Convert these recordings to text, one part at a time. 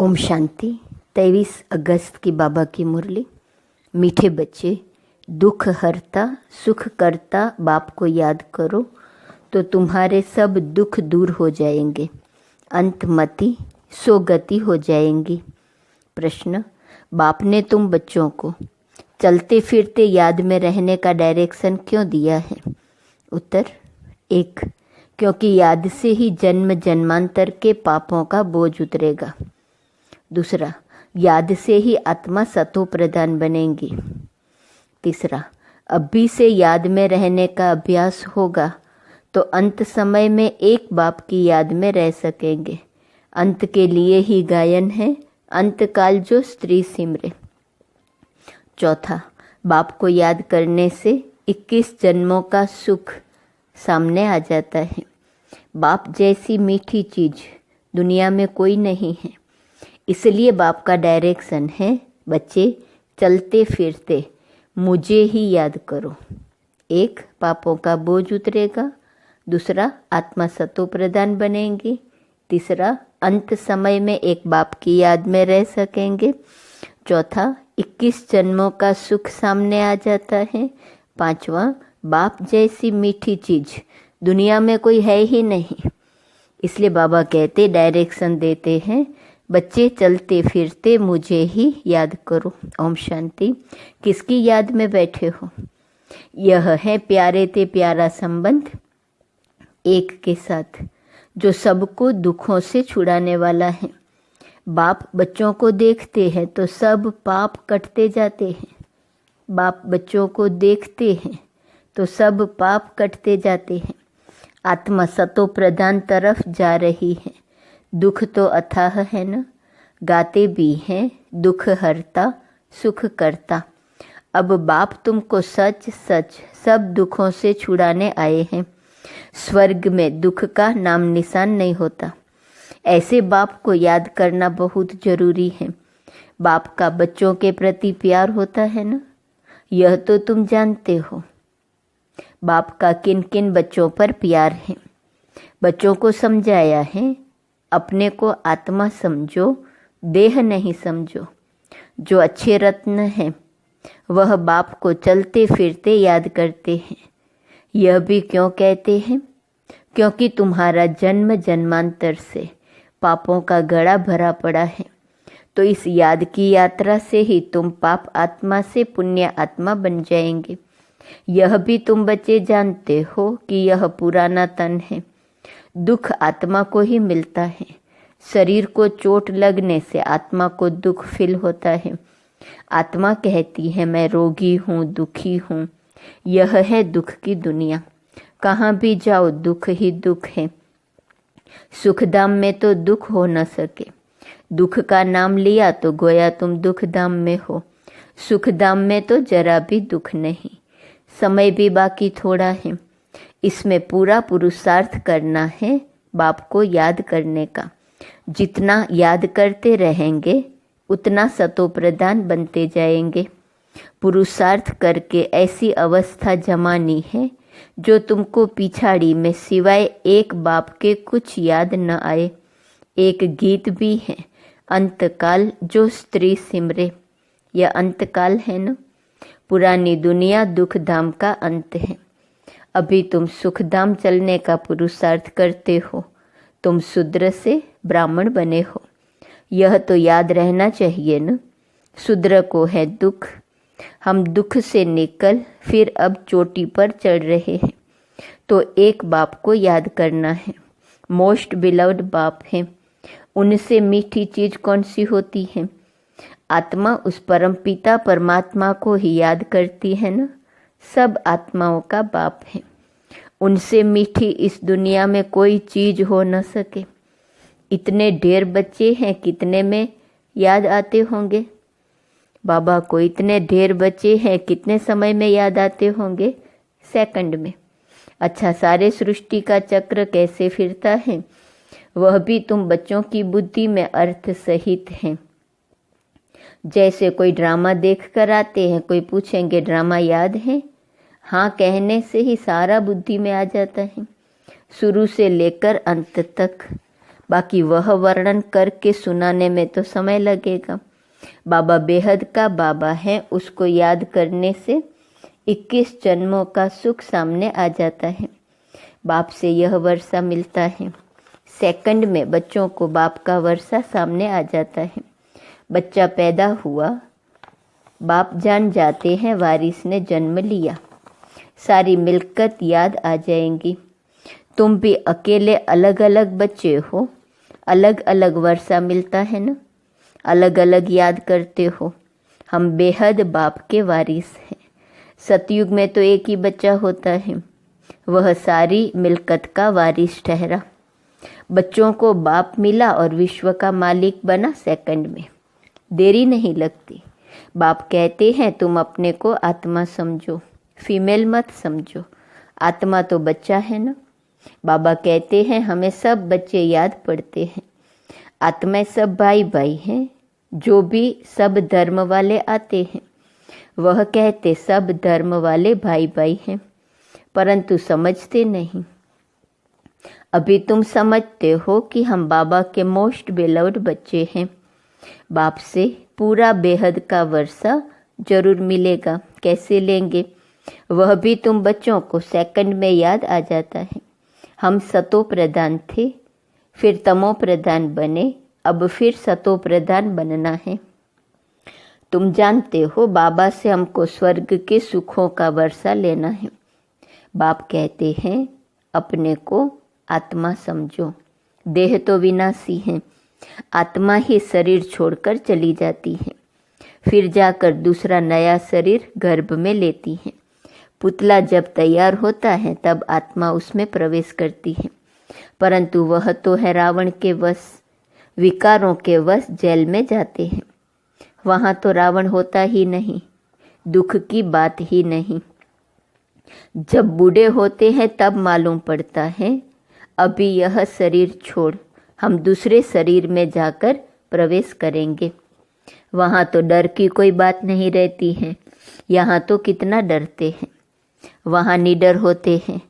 ओम शांति। 23 अगस्त की बाबा की मुरली। मीठे बच्चे, दुख हरता सुख करता बाप को याद करो तो तुम्हारे सब दुख दूर हो जाएंगे, अंतमति सोगति हो जाएंगी। प्रश्न, बाप ने तुम बच्चों को चलते फिरते याद में रहने का डायरेक्शन क्यों दिया है? उत्तर, 1, क्योंकि याद से ही जन्म जन्मांतर के पापों का बोझ उतरेगा। दूसरा, याद से ही आत्मा सतो प्रधान बनेगी। तीसरा, अभी से याद में रहने का अभ्यास होगा तो अंत समय में एक बाप की याद में रह सकेंगे। अंत के लिए ही गायन है, अंत काल जो स्त्री सिमरे। चौथा, बाप को याद करने से 21 जन्मों का सुख सामने आ जाता है। बाप जैसी मीठी चीज दुनिया में कोई नहीं है, इसलिए बाप का डायरेक्शन है, बच्चे चलते फिरते मुझे ही याद करो। 1, पापों का बोझ उतरेगा। दूसरा, आत्मा सतो प्रधान बनेंगी। तीसरा, अंत समय में एक बाप की याद में रह सकेंगे। चौथा, 21 जन्मों का सुख सामने आ जाता है। पांचवा, बाप जैसी मीठी चीज दुनिया में कोई है ही नहीं, इसलिए बाबा कहते, डायरेक्शन देते हैं, बच्चे चलते फिरते मुझे ही याद करो। ओम शांति। किसकी याद में बैठे हो? यह है प्यारे ते प्यारा संबंध एक के साथ, जो सबको दुखों से छुड़ाने वाला है। बाप बच्चों को देखते हैं तो सब पाप कटते जाते हैं। बाप बच्चों को देखते हैं तो सब पाप कटते जाते हैं। आत्मा सतो प्रधान तरफ जा रही है। दुख तो अथाह है न, गाते भी हैं, दुख हरता सुख करता। अब बाप तुमको सच सच सब दुखों से छुड़ाने आए हैं। स्वर्ग में दुख का नाम निशान नहीं होता। ऐसे बाप को याद करना बहुत जरूरी है। बाप का बच्चों के प्रति प्यार होता है ना, यह तो तुम जानते हो। बाप का किन किन बच्चों पर प्यार है, बच्चों को समझाया है, अपने को आत्मा समझो, देह नहीं समझो। जो अच्छे रत्न हैं वह बाप को चलते फिरते याद करते हैं। यह भी क्यों कहते हैं? क्योंकि तुम्हारा जन्म जन्मांतर से पापों का घड़ा भरा पड़ा है, तो इस याद की यात्रा से ही तुम पाप आत्मा से पुण्य आत्मा बन जाएंगे। यह भी तुम बच्चे जानते हो कि यह पुराना तन है, दुख आत्मा को ही मिलता है। शरीर को चोट लगने से आत्मा को दुख फील होता है। आत्मा कहती है, मैं रोगी हूँ, दुखी हूँ। यह है दुख की दुनिया। कहाँ भी जाओ दुख ही दुख है। सुखधाम में तो दुख हो न सके। दुख का नाम लिया तो गोया तुम दुख धाम में हो। सुखधाम में तो जरा भी दुख नहीं। समय भी बाकी थोड़ा है, इसमें पूरा पुरुषार्थ करना है बाप को याद करने का। जितना याद करते रहेंगे उतना सतो प्रधान बनते जाएंगे। पुरुषार्थ करके ऐसी अवस्था जमानी है जो तुमको पिछाड़ी में सिवाय एक बाप के कुछ याद न आए। एक गीत भी है, अंतकाल जो स्त्री सिमरे। यह अंतकाल है न, पुरानी दुनिया दुख धाम का अंत है। अभी तुम सुखधाम चलने का पुरुषार्थ करते हो। तुम शूद्र से ब्राह्मण बने हो, यह तो याद रहना चाहिए न। शूद्र को है दुख, हम दुख से निकल फिर अब चोटी पर चढ़ रहे हैं, तो एक बाप को याद करना है। मोस्ट बिलव्ड बाप है। उनसे मीठी चीज कौन सी होती है? आत्मा उस परम पिता परमात्मा को ही याद करती है ना। सब आत्माओं का बाप है। उनसे मीठी इस दुनिया में कोई चीज हो न सके। इतने ढेर बच्चे हैं, कितने में याद आते होंगे? बाबा को इतने ढेर बच्चे हैं, कितने समय में याद आते होंगे? सेकंड में। अच्छा, सारे सृष्टि का चक्र कैसे फिरता है वह भी तुम बच्चों की बुद्धि में अर्थ सहित है। जैसे कोई ड्रामा देख कर आते हैं, कोई पूछेंगे ड्रामा याद है? हाँ कहने से ही सारा बुद्धि में आ जाता है, शुरू से लेकर अंत तक। बाकी वह वर्णन करके सुनाने में तो समय लगेगा। बाबा बेहद का बाबा है, उसको याद करने से 21 जन्मों का सुख सामने आ जाता है। बाप से यह वर्षा मिलता है। सेकंड में बच्चों को बाप का वर्षा सामने आ जाता है। बच्चा पैदा हुआ, बाप जान जाते हैं वारिस ने जन्म लिया। सारी मिल्कत याद आ जाएंगी। तुम भी अकेले अलग अलग बच्चे हो, अलग अलग वर्षा मिलता है ना, अलग अलग याद करते हो। हम बेहद बाप के वारिस हैं। सतयुग में तो एक ही बच्चा होता है, वह सारी मिल्कत का वारिस ठहरा। बच्चों को बाप मिला और विश्व का मालिक बना सेकंड में, देरी नहीं लगती। बाप कहते हैं तुम अपने को आत्मा समझो, फीमेल मत समझो, आत्मा तो बच्चा है ना। बाबा कहते हैं हमें सब बच्चे याद पड़ते हैं। आत्माएं सब भाई भाई हैं। जो भी सब धर्म वाले आते हैं वह कहते सब धर्म वाले भाई भाई हैं, परंतु समझते नहीं। अभी तुम समझते हो कि हम बाबा के मोस्ट बेलव्ड बच्चे हैं। बाप से पूरा बेहद का वर्षा जरूर मिलेगा। कैसे लेंगे वह भी तुम बच्चों को सेकंड में याद आ जाता है। हम सतो प्रधान थे, फिर तमो प्रधान बने, अब फिर सतो प्रधान बनना है। तुम जानते हो बाबा से हमको स्वर्ग के सुखों का वर्षा लेना है। बाप कहते हैं अपने को आत्मा समझो। देह तो विनाशी है, आत्मा ही शरीर छोड़कर चली जाती है, फिर जाकर दूसरा नया शरीर गर्भ में लेती है। पुतला जब तैयार होता है तब आत्मा उसमें प्रवेश करती है, परंतु वह तो है रावण के वश, विकारों के वश जेल में जाते हैं। वहाँ तो रावण होता ही नहीं, दुख की बात ही नहीं। जब बूढ़े होते हैं तब मालूम पड़ता है अभी यह शरीर छोड़ हम दूसरे शरीर में जाकर प्रवेश करेंगे। वहाँ तो डर की कोई बात नहीं रहती है, यहाँ तो कितना डरते हैं। वहाँ निडर होते हैं।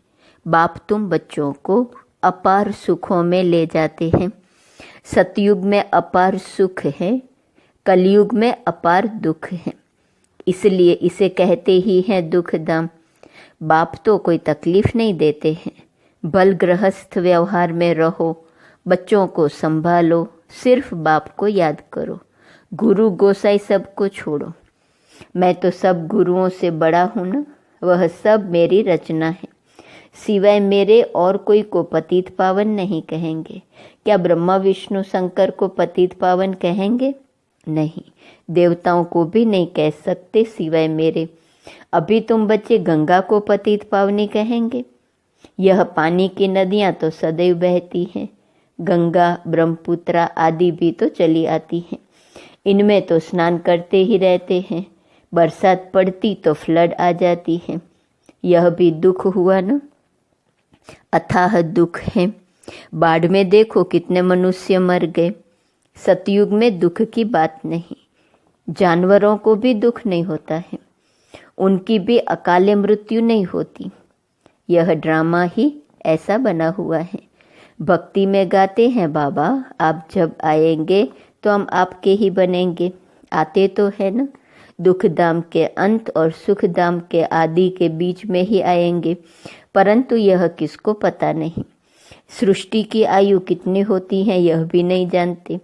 बाप तुम बच्चों को अपार सुखों में ले जाते हैं। सतयुग में अपार सुख है, कलयुग में अपार दुख है, इसलिए इसे कहते ही हैं दुख धाम। बाप तो कोई तकलीफ नहीं देते हैं। बल गृहस्थ व्यवहार में रहो, बच्चों को संभालो, सिर्फ बाप को याद करो। गुरु गोसाई सबको छोड़ो। मैं तो सब गुरुओं से बड़ा हूँ ना, वह सब मेरी रचना है। सिवाय मेरे और कोई को पतित पावन नहीं कहेंगे। क्या ब्रह्मा विष्णु शंकर को पतित पावन कहेंगे? नहीं, देवताओं को भी नहीं कह सकते सिवाय मेरे। अभी तुम बच्चे गंगा को पतित पावनी कहेंगे? यह पानी की नदियाँ तो सदैव बहती हैं। गंगा ब्रह्मपुत्रा आदि भी तो चली आती हैं, इनमें तो स्नान करते ही रहते हैं। बरसात पड़ती तो फ्लड आ जाती है, यह भी दुख हुआ ना, अथाह दुख है। बाढ़ में देखो कितने मनुष्य मर गए। सतयुग में दुख की बात नहीं। जानवरों को भी दुख नहीं होता है, उनकी भी अकाले मृत्यु नहीं होती। यह ड्रामा ही ऐसा बना हुआ है। भक्ति में गाते हैं बाबा आप जब आएंगे तो हम आपके ही बनेंगे। आते तो है ना, दुख धाम के अंत और सुख धाम के आदि के बीच में ही आएंगे, परंतु यह किसको पता नहीं। सृष्टि की आयु कितनी होती है यह भी नहीं जानते।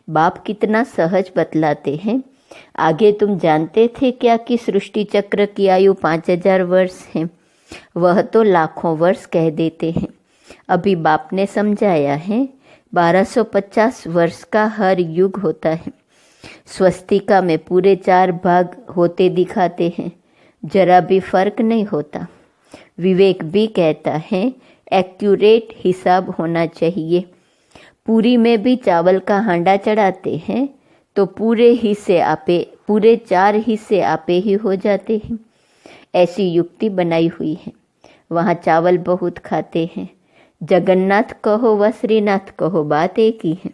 बाप कितना सहज बतलाते हैं। आगे तुम जानते थे क्या कि सृष्टि चक्र की आयु 5000 वर्ष है? वह तो लाखों वर्ष कह देते हैं। अभी बाप ने समझाया है 1250 वर्ष का हर युग होता है। स्वस्तिका में पूरे 4 भाग होते दिखाते हैं, जरा भी फर्क नहीं होता। विवेक भी कहता है एक्यूरेट हिसाब होना चाहिए। पूरी में भी चावल का हांडा चढ़ाते हैं तो पूरे 4 हिस्से आपे ही हो जाते हैं। ऐसी युक्ति बनाई हुई है। वहाँ चावल बहुत खाते हैं। जगन्नाथ कहो व श्रीनाथ कहो बात एक ही है,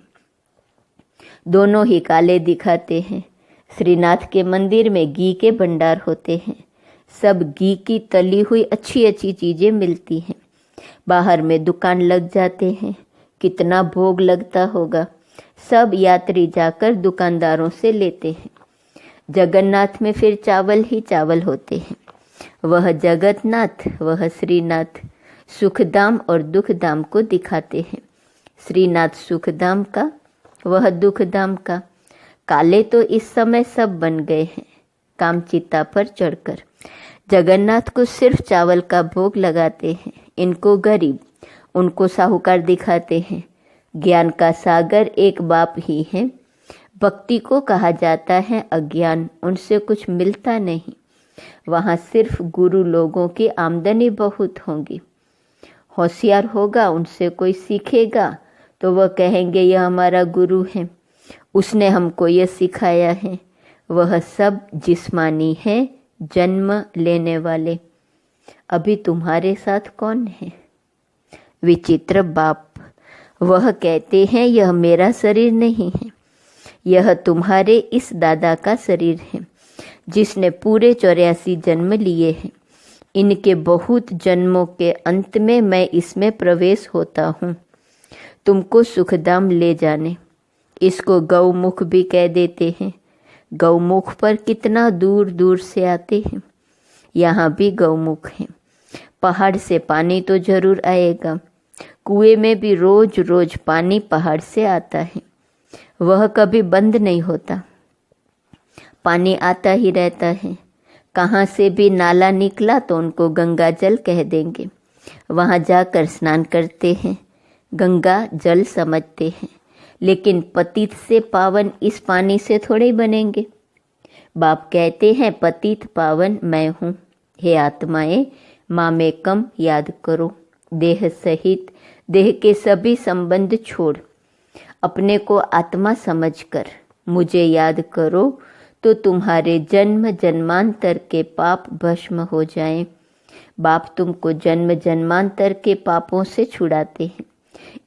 दोनों ही काले दिखाते हैं। श्रीनाथ के मंदिर में घी के भंडार होते हैं, सब घी की तली हुई अच्छी अच्छी चीज़ें मिलती हैं। बाहर में दुकान लग जाते हैं, कितना भोग लगता होगा। सब यात्री जाकर दुकानदारों से लेते हैं। जगन्नाथ में फिर चावल ही चावल होते हैं। वह जगन्नाथ, वह श्रीनाथ सुखधाम और दुखधाम को दिखाते हैं। श्रीनाथ सुखधाम का, वह दुखधाम का। काले तो इस समय सब बन गए हैं कामचिता पर चढ़कर। जगन्नाथ को सिर्फ चावल का भोग लगाते हैं। इनको गरीब, उनको साहूकार दिखाते हैं। ज्ञान का सागर एक बाप ही है। भक्ति को कहा जाता है अज्ञान, उनसे कुछ मिलता नहीं। वहाँ सिर्फ गुरु लोगों की आमदनी बहुत होगी। होशियार होगा, उनसे कोई सीखेगा तो वह कहेंगे यह हमारा गुरु है, उसने हमको यह सिखाया है। वह सब जिस्मानी है, जन्म लेने वाले। अभी तुम्हारे साथ कौन है? विचित्र बाप। वह कहते हैं यह मेरा शरीर नहीं है, यह तुम्हारे इस दादा का शरीर है जिसने पूरे 84 जन्म लिए हैं। इनके बहुत जन्मों के अंत में मैं इसमें प्रवेश होता हूँ। तुमको सुखधाम ले जाने। इसको गौमुख भी कह देते हैं। गौमुख पर कितना दूर दूर से आते हैं। यहाँ भी गौमुख है। पहाड़ से पानी तो जरूर आएगा। कुएं में भी रोज रोज पानी पहाड़ से आता है, वह कभी बंद नहीं होता, पानी आता ही रहता है। कहाँ से भी नाला निकला तो उनको गंगा जल कह देंगे। वहाँ जाकर स्नान करते हैं, गंगा जल समझते हैं। लेकिन पतित से पावन इस पानी से थोड़े बनेंगे। बाप कहते हैं पतित पावन मैं हूँ। हे आत्माएं, माँ में कम याद करो। देह सहित देह के सभी संबंध छोड़ अपने को आत्मा समझकर मुझे याद करो तो तुम्हारे जन्म जन्मांतर के पाप भस्म हो जाएं। बाप तुमको जन्म जन्मांतर के पापों से छुड़ाते हैं।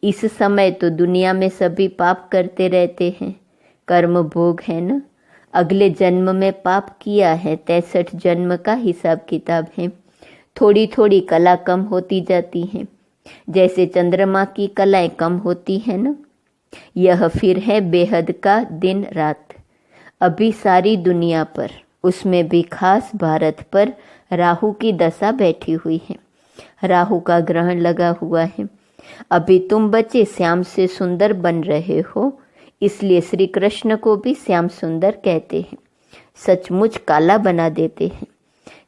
इस समय तो दुनिया में सभी पाप करते रहते हैं, कर्म भोग है ना। अगले जन्म में पाप किया है, 63 जन्म का हिसाब किताब है। थोड़ी थोड़ी कला कम होती जाती है, जैसे चंद्रमा की कलाएं कम होती है ना। यह फिर है बेहद का दिन रात। अभी सारी दुनिया पर, उसमें भी खास भारत पर राहु की दशा बैठी हुई है। राहु का ग्रहण लगा हुआ है। अभी तुम बच्चे श्याम से सुंदर बन रहे हो, इसलिए श्री कृष्ण को भी श्याम सुंदर कहते हैं। सचमुच काला बना देते हैं।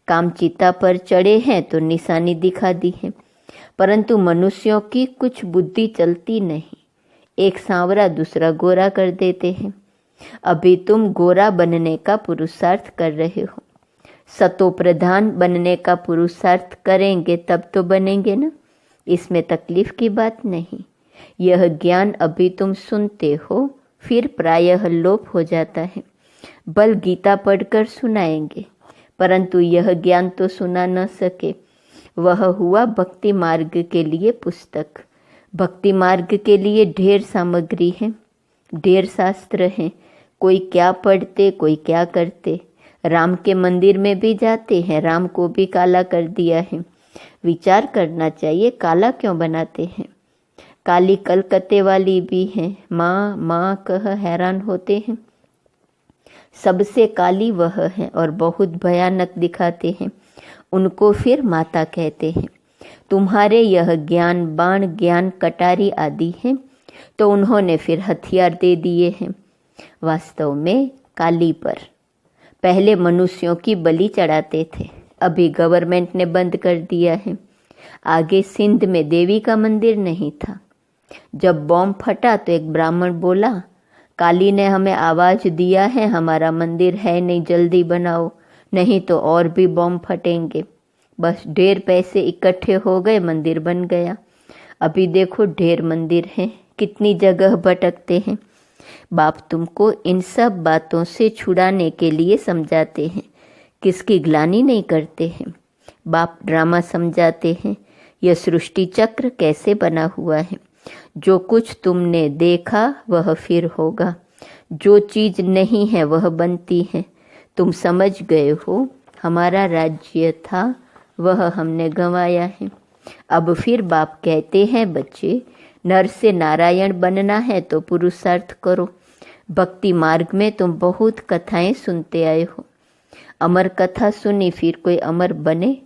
कामचिता पर चढ़े हैं तो निशानी दिखा दी है, परंतु मनुष्यों की कुछ बुद्धि चलती नहीं। एक सांवरा दूसरा गोरा कर देते हैं। अभी तुम गोरा बनने का पुरुषार्थ कर रहे हो। सतो प्रधान बनने का पुरुषार्थ करेंगे तब तो बनेंगे ना, इसमें तकलीफ की बात नहीं। यह ज्ञान अभी तुम सुनते हो, फिर प्रायः लोप हो जाता है। बल गीता पढ़कर सुनाएंगे, परंतु यह ज्ञान तो सुना न सके। वह हुआ भक्ति मार्ग के लिए पुस्तक। भक्ति मार्ग के लिए ढेर सामग्री है, ढेर शास्त्र हैं। कोई क्या पढ़ते, कोई क्या करते। राम के मंदिर में भी जाते हैं, राम को भी काला कर दिया है। विचार करना चाहिए काला क्यों बनाते हैं। काली कलकत्ते वाली भी हैं, माँ माँ कह हैरान होते हैं। सबसे काली वह है और बहुत भयानक दिखाते हैं, उनको फिर माता कहते हैं। तुम्हारे यह ज्ञान बाण, ज्ञान कटारी आदि हैं, तो उन्होंने फिर हथियार दे दिए हैं। वास्तव में काली पर पहले मनुष्यों की बलि चढ़ाते थे, अभी गवर्नमेंट ने बंद कर दिया है। आगे सिंध में देवी का मंदिर नहीं था। जब बॉम्ब फटा तो एक ब्राह्मण बोला, काली ने हमें आवाज दिया है, हमारा मंदिर है नहीं, जल्दी बनाओ, नहीं तो और भी बॉम्ब फटेंगे। बस ढेर पैसे इकट्ठे हो गए, मंदिर बन गया। अभी देखो ढेर मंदिर हैं, कितनी जगह भटकते हैं। बाप तुमको इन सब बातों से छुड़ाने के लिए समझाते हैं, किसकी ग्लानि नहीं करते हैं। बाप ड्रामा समझाते हैं, यह सृष्टि चक्र कैसे बना हुआ है। जो कुछ तुमने देखा वह फिर होगा, जो चीज नहीं है वह बनती है। तुम समझ गए हो, हमारा राज्य था वह हमने गंवाया है। अब फिर बाप कहते हैं बच्चे, नर से नारायण बनना है तो पुरुषार्थ करो। भक्ति मार्ग में तुम बहुत कथाएं सुनते आए हो। अमर कथा सुनी फिर कोई अमर बने?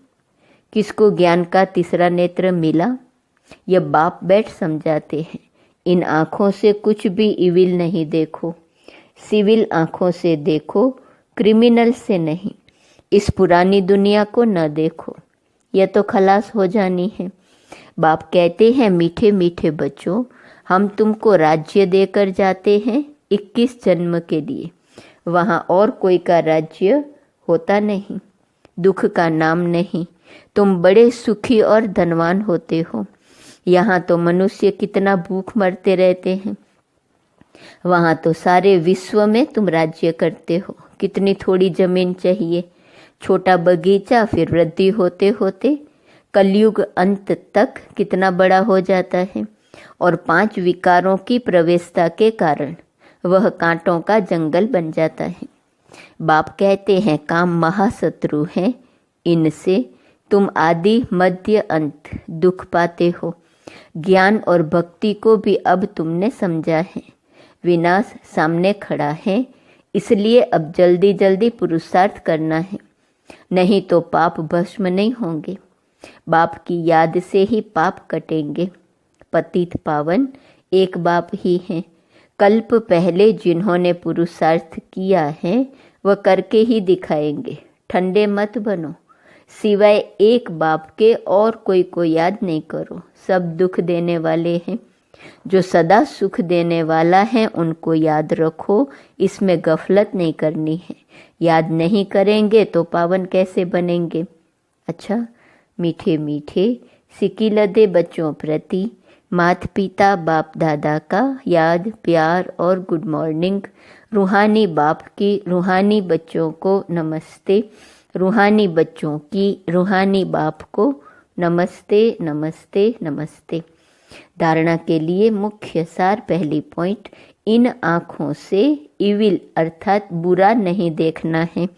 किसको ज्ञान का तीसरा नेत्र मिला? यह बाप बैठ समझाते हैं। इन आँखों से कुछ भी इविल नहीं देखो, सिविल आँखों से देखो, क्रिमिनल से नहीं। इस पुरानी दुनिया को न देखो, यह तो खलास हो जानी है। बाप कहते हैं, मीठे मीठे बच्चों, हम तुमको राज्य देकर जाते हैं 21 जन्म के लिए। वहाँ और कोई का राज्य होता नहीं, दुख का नाम नहीं। तुम बड़े सुखी और धनवान होते हो। यहाँ तो मनुष्य कितना भूख मरते रहते हैं। वहाँ तो सारे विश्व में तुम राज्य करते हो। कितनी थोड़ी जमीन चाहिए, छोटा बगीचा, फिर वृद्धि होते होते कलयुग अंत तक कितना बड़ा हो जाता है। और 5 विकारों की प्रवेशता के कारण वह कांटों का जंगल बन जाता है। बाप कहते हैं, काम महाशत्रु हैं, इनसे तुम आदि मध्य अंत दुख पाते हो। ज्ञान और भक्ति को भी अब तुमने समझा है। विनाश सामने खड़ा है, इसलिए अब जल्दी जल्दी पुरुषार्थ करना है, नहीं तो पाप भस्म नहीं होंगे। बाप की याद से ही पाप कटेंगे। पतित पावन एक बाप ही हैं। कल्प पहले जिन्होंने पुरुषार्थ किया है वह करके ही दिखाएंगे। ठंडे मत बनो, सिवाय एक बाप के और कोई को याद नहीं करो। सब दुख देने वाले हैं। जो सदा सुख देने वाला है उनको याद रखो, इसमें गफलत नहीं करनी है। याद नहीं करेंगे तो पावन कैसे बनेंगे? अच्छा, मीठे मीठे सिकिलदे बच्चों प्रति माता पिता बाप दादा का याद, प्यार और गुड मॉर्निंग। रूहानी बाप की रूहानी बच्चों को नमस्ते। रूहानी बच्चों की रूहानी बाप को नमस्ते नमस्ते नमस्ते। धारणा के लिए मुख्य सार, पहली पॉइंट, इन आँखों से इविल अर्थात बुरा नहीं देखना है।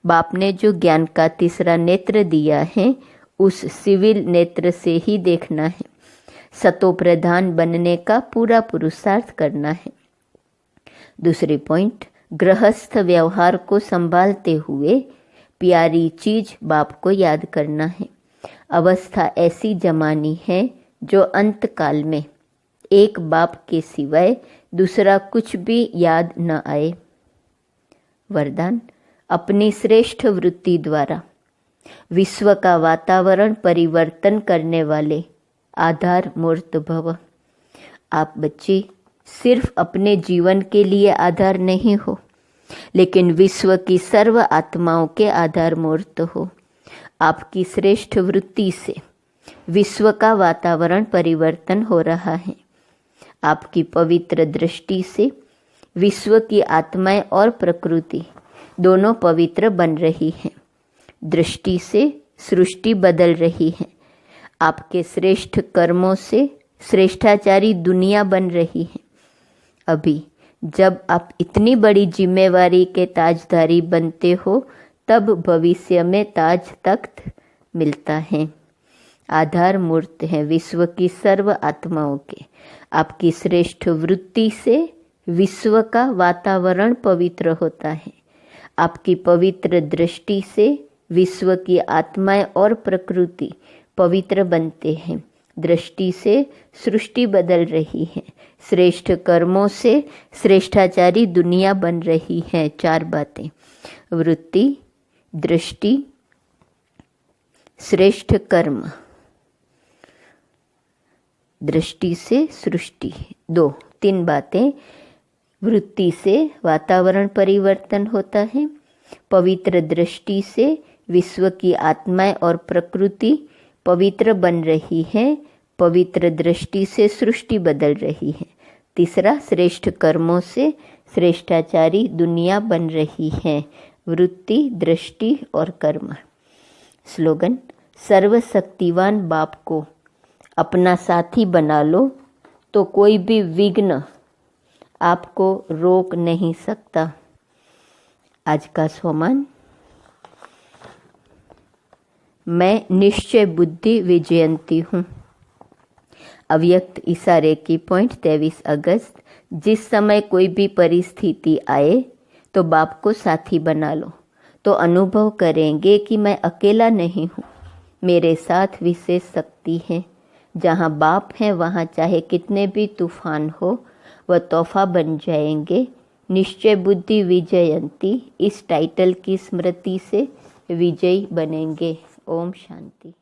बाप ने जो ज्ञान का तीसरा नेत्र दिया है उस सिविल नेत्र से ही देखना है। सतो प्रधान बनने का पूरा पुरुषार्थ करना है। दूसरी पॉइंट, गृहस्थ व्यवहार को संभालते हुए प्यारी चीज बाप को याद करना है। अवस्था ऐसी जमानी है जो अंत काल में एक बाप के सिवाय दूसरा कुछ भी याद न आए। वरदान, अपनी श्रेष्ठ वृत्ति द्वारा विश्व का वातावरण परिवर्तन करने वाले आधार मूर्त भव। आप बच्चे सिर्फ अपने जीवन के लिए आधार नहीं हो, लेकिन विश्व की सर्व आत्माओं के आधार मूर्त हो। आपकी श्रेष्ठ वृत्ति से विश्व का वातावरण परिवर्तन हो रहा है। आपकी पवित्र दृष्टि से विश्व की आत्माएं और प्रकृति दोनों पवित्र बन रही हैं। दृष्टि से सृष्टि बदल रही है। आपके श्रेष्ठ कर्मों से श्रेष्ठाचारी दुनिया बन रही है। अभी जब आप इतनी बड़ी जिम्मेवारी के ताजदारी बनते हो तब भविष्य में ताज तख्त मिलता है। आधार मूर्त है विश्व की सर्व आत्माओं के। आपकी श्रेष्ठ वृत्ति से विश्व का वातावरण पवित्र होता है। आपकी पवित्र दृष्टि से विश्व की आत्माएं और प्रकृति पवित्र बनते हैं। दृष्टि से सृष्टि बदल रही है। श्रेष्ठ कर्मों से श्रेष्ठाचारी दुनिया बन रही है। 4 बातें, वृत्ति, दृष्टि, श्रेष्ठ कर्म, दृष्टि से सृष्टि। 3 बातें, वृत्ति से वातावरण परिवर्तन होता है, पवित्र दृष्टि से विश्व की आत्माएं और प्रकृति पवित्र बन रही है, पवित्र दृष्टि से सृष्टि बदल रही है। तीसरा, श्रेष्ठ कर्मों से श्रेष्ठाचारी दुनिया बन रही है। वृत्ति, दृष्टि और कर्म। स्लोगन, सर्वशक्तिवान बाप को अपना साथी बना लो तो कोई भी विघ्न आपको रोक नहीं सकता। आज का सोमान, मैं निश्चय बुद्धि विजयंती हूँ। अव्यक्त इशारे की पॉइंट 23 अगस्त। जिस समय कोई भी परिस्थिति आए तो बाप को साथी बना लो, तो अनुभव करेंगे कि मैं अकेला नहीं हूँ, मेरे साथ विशेष शक्ति है। जहाँ बाप हैं वहाँ चाहे कितने भी तूफान हो वह तोहफा बन जाएंगे। निश्चय बुद्धि विजयंती, इस टाइटल की स्मृति से विजयी बनेंगे। ओम शांति।